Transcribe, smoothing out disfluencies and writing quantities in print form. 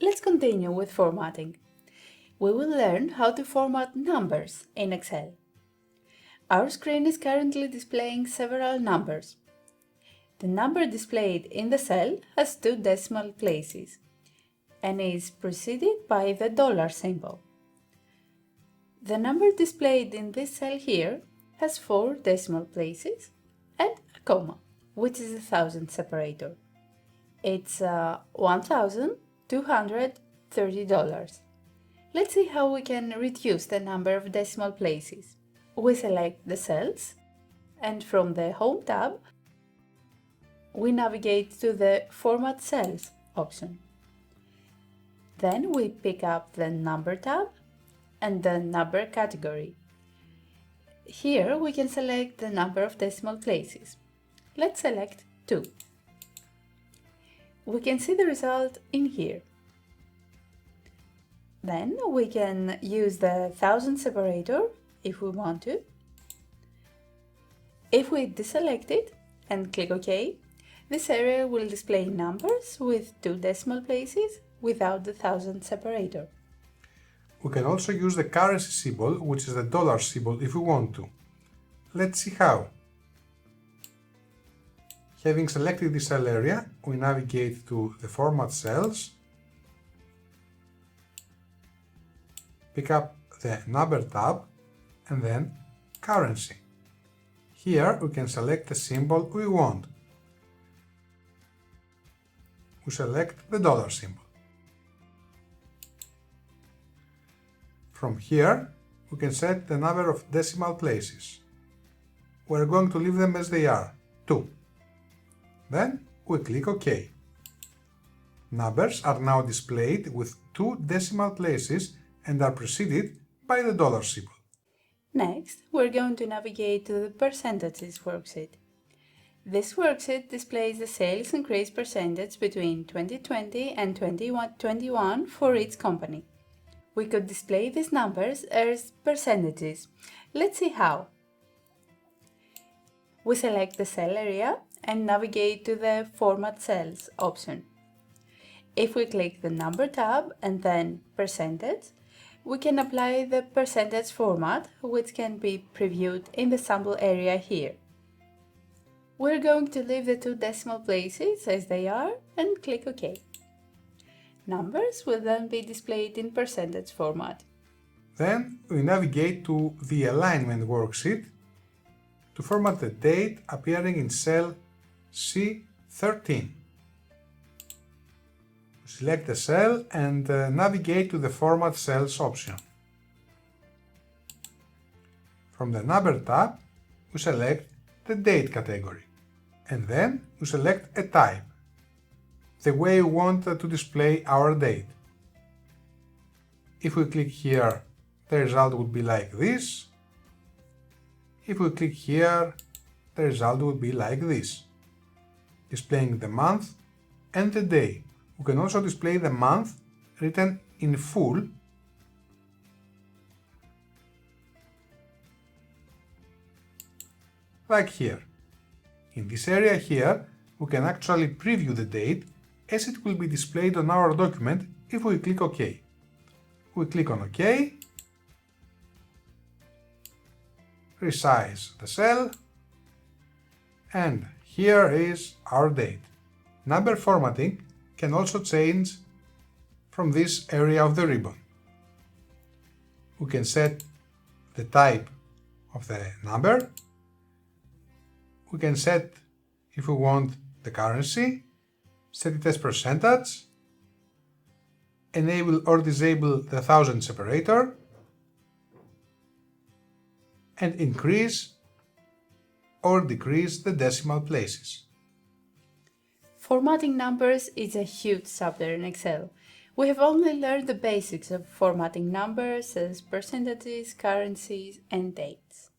Let's continue with formatting. We will learn how to format numbers in Excel. Our screen is currently displaying several numbers. The number displayed in the cell has 2 decimal places and is preceded by the dollar symbol. The number displayed in this cell here has 4 decimal places and a comma, which is a thousand separator. It's $1,230. Let's see how we can reduce the number of decimal places. We select the cells and from the Home tab, we navigate to the Format Cells option. Then we pick up the Number tab and the Number category. Here we can select the number of decimal places. Let's select 2. We can see the result in here. Then we can use the thousand separator if we want to. If we deselect it and click OK, this area will display numbers with 2 decimal places without the thousand separator. We can also use the currency symbol, which is the dollar symbol, if we want to. Let's see how. Having selected this cell area, we navigate to the Format Cells, pick up the Number tab, and then Currency. Here we can select the symbol we want. We select the dollar symbol. From here, we can set the number of decimal places. We're going to leave them as they are, 2. Then we click OK. Numbers are now displayed with 2 decimal places and are preceded by the dollar symbol. Next, we're going to navigate to the Percentages worksheet. This worksheet displays the sales increase percentage between 2020 and 2021 for each company. We could display these numbers as percentages. Let's see how. We select the cell area and navigate to the Format Cells option. If we click the Number tab and then Percentage, we can apply the percentage format, which can be previewed in the sample area here. We're going to leave the 2 decimal places as they are and click OK. Numbers will then be displayed in percentage format. Then we navigate to the Alignment worksheet to format the date appearing in cell C13. Select the cell and navigate to the Format Cells option. From the Number tab, we select the Date category and then we select a type, the way we want to display our date. If we click here, the result will be like this. If we click here, the result will be like this, displaying the month and the day. We can also display the month written in full like here. In this area here, we can actually preview the date as it will be displayed on our document if we click OK. We click on OK, resize the cell, and here is our date. Number formatting can also change from this area of the ribbon. We can set the type of the number. We can set, if we want, the currency, set it as percentage, enable or disable the thousand separator, and increase or decrease the decimal places. Formatting numbers is a huge subject in Excel. We have only learned the basics of formatting numbers as percentages, currencies, and dates.